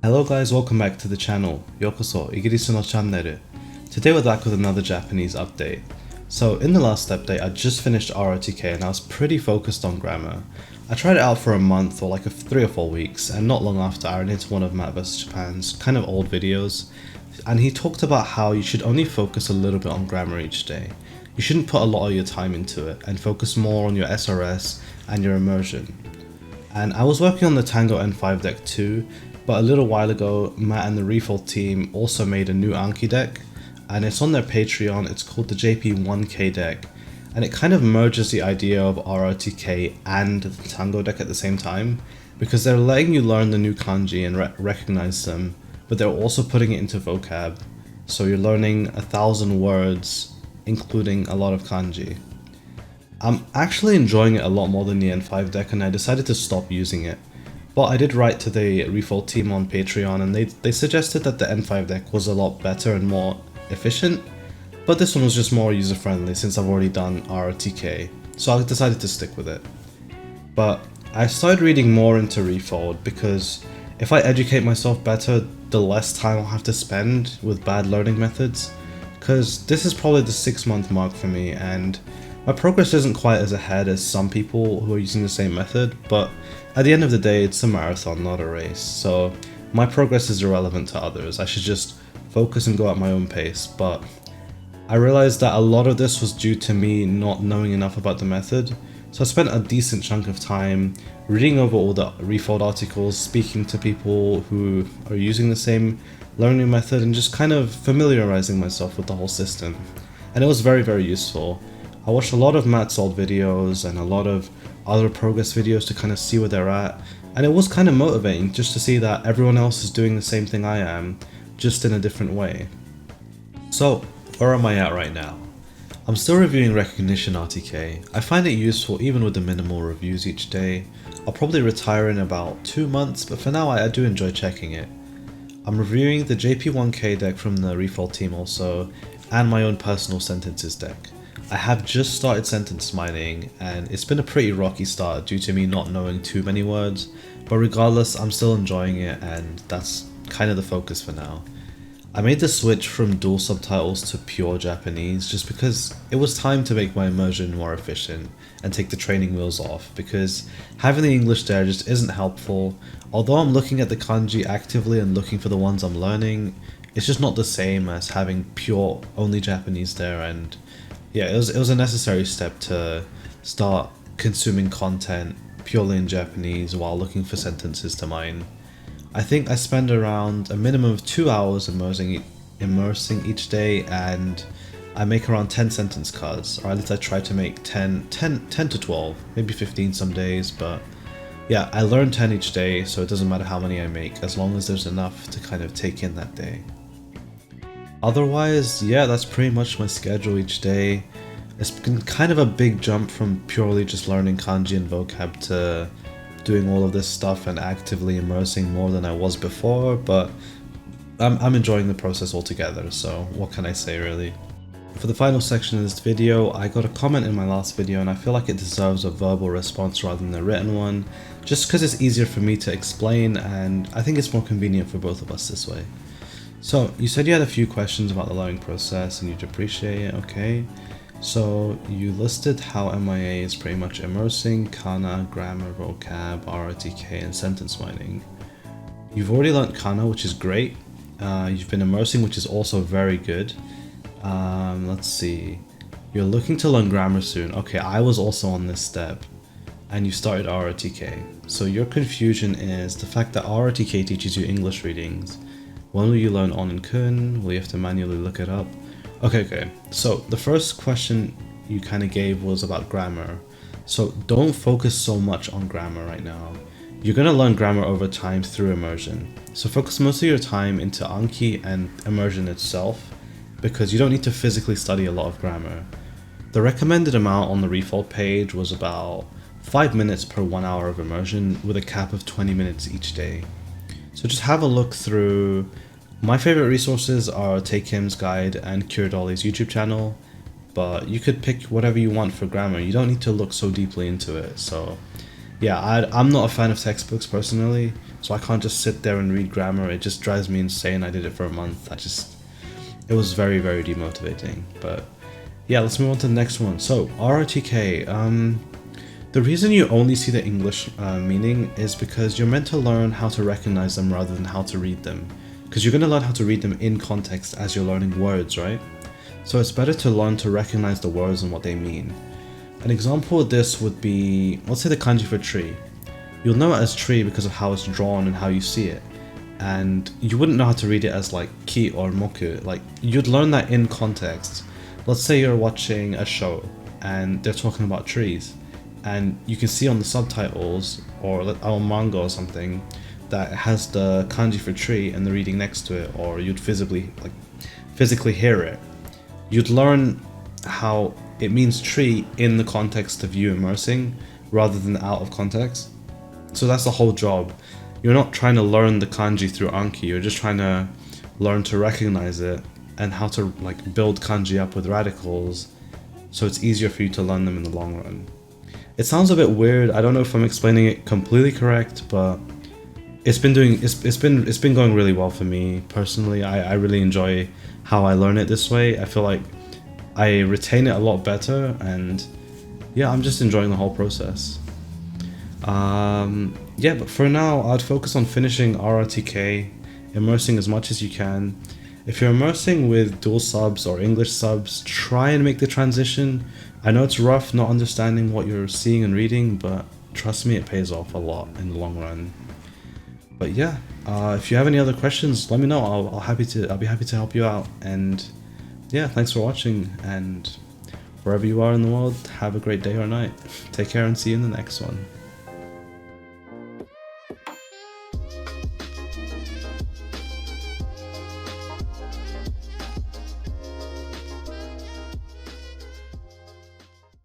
Hello guys, welcome back to the channel. Yokoso, Igirisu no channel. Today we're back with another Japanese update. So in the last update I just finished ROTK and I was pretty focused on grammar. I tried it out for a month or like 3 or 4 weeks, and not long after I ran into one of m.i.a vs Japan's kind of old videos, and he talked about how you should only focus a little bit on grammar each day. You shouldn't put a lot of your time into it and focus more on your SRS and your immersion. And I was working on the Tango N5 deck too, but a little while ago, Matt and the Refold team also made a new Anki deck, and it's on their Patreon. It's called the JP1K deck, and it kind of merges the idea of ROTK and the Tango deck at the same time, because they're letting you learn the new kanji and recognize them, but they're also putting it into vocab, so you're learning 1,000 words, including a lot of kanji. I'm actually enjoying it a lot more than the N5 deck, and I decided to stop using it. But I did write to the Refold team on Patreon, and they suggested that the N5 deck was a lot better and more efficient, but this one was just more user friendly since I've already done ROTK, so I decided to stick with it. But I started reading more into Refold because if I educate myself better, the less time I'll have to spend with bad learning methods, because this is probably the 6-month mark for me, and my progress isn't quite as ahead as some people who are using the same method, but at the end of the day, it's a marathon, not a race, so my progress is irrelevant to others. I should just focus and go at my own pace. But I realized that a lot of this was due to me not knowing enough about the method, so I spent a decent chunk of time reading over all the Refold articles, speaking to people who are using the same learning method, and just kind of familiarizing myself with the whole system. And it was very, very useful. I watched a lot of Matt's old videos and a lot of other progress videos to kind of see where they're at, and it was kind of motivating just to see that everyone else is doing the same thing I am, just in a different way. So, where am I at right now? I'm still reviewing recognition RTK. I find it useful even with the minimal reviews each day. I'll probably retire in about 2 months, but for now I do enjoy checking it. I'm reviewing the JP1K deck from the Refold team also, and my own personal sentences deck. I have just started sentence mining, and it's been a pretty rocky start due to me not knowing too many words, but regardless I'm still enjoying it, and that's kind of the focus for now. I made the switch from dual subtitles to pure Japanese just because it was time to make my immersion more efficient and take the training wheels off, because having the English there just isn't helpful. Although I'm looking at the kanji actively and looking for the ones I'm learning, it's just not the same as having pure only Japanese there. And yeah, it was a necessary step to start consuming content purely in Japanese while looking for sentences to mine. I think I spend around a minimum of 2 hours immersing each day, and I make around 10 sentence cards, or at least I try to make 10 to 12, maybe 15 some days, but yeah, I learn 10 each day, so it doesn't matter how many I make as long as there's enough to kind of take in that day. Otherwise, yeah, that's pretty much my schedule each day. It's been kind of a big jump from purely just learning kanji and vocab to doing all of this stuff and actively immersing more than I was before, but I'm enjoying the process altogether, so what can I say really. For the final section of this video, I got a comment in my last video and I feel like it deserves a verbal response rather than a written one, just because it's easier for me to explain, and I think it's more convenient for both of us this way. So, you said you had a few questions about the learning process and you'd appreciate it, okay? So, you listed how m.i.a is pretty much immersing, kana, grammar, vocab, ROTK, and sentence mining. You've already learned kana, which is great. You've been immersing, which is also very good. Let's see. You're looking to learn grammar soon. Okay, I was also on this step. And you started ROTK. So your confusion is the fact that ROTK teaches you English readings. When will you learn on and kun? Will you have to manually look it up? Okay. So the first question you kind of gave was about grammar. So don't focus so much on grammar right now. You're going to learn grammar over time through immersion. So focus most of your time into Anki and immersion itself, because you don't need to physically study a lot of grammar. The recommended amount on the Refold page was about 5 minutes per 1 hour of immersion, with a cap of 20 minutes each day. So just have a look through. My favorite resources are Take Him's Guide and Kiradoli's YouTube channel, but you could pick whatever you want for grammar. You don't need to look so deeply into it. So yeah, I'm not a fan of textbooks personally, so I can't just sit there and read grammar. It just drives me insane. I did it for a month. It was very, very demotivating. But yeah, let's move on to the next one. So ROTK, the reason you only see the English meaning is because you're meant to learn how to recognize them rather than how to read them. Because you're going to learn how to read them in context as you're learning words, right? So it's better to learn to recognize the words and what they mean. An example of this would be, let's say the kanji for tree. You'll know it as tree because of how it's drawn and how you see it. And you wouldn't know how to read it as like ki or moku. Like, you'd learn that in context. Let's say you're watching a show and they're talking about trees, and you can see on the subtitles or on manga or something that it has the kanji for tree and the reading next to it, or you'd physically hear it. You'd learn how it means tree in the context of you immersing rather than out of context. So that's the whole job. You're not trying to learn the kanji through Anki, you're just trying to learn to recognize it and how to like build kanji up with radicals so it's easier for you to learn them in the long run. It sounds a bit weird. I don't know if I'm explaining it completely correct, but it's been going really well for me personally. I really enjoy how I learn it this way. I feel like I retain it a lot better, and yeah, I'm just enjoying the whole process. Yeah, but for now, I'd focus on finishing RRTK, immersing as much as you can. If you're immersing with dual subs or English subs, try and make the transition. I know it's rough not understanding what you're seeing and reading, but trust me, it pays off a lot in the long run. But yeah, if you have any other questions, let me know. I'll be happy to help you out. And yeah, thanks for watching, and wherever you are in the world, have a great day or night. Take care and see you in the next one.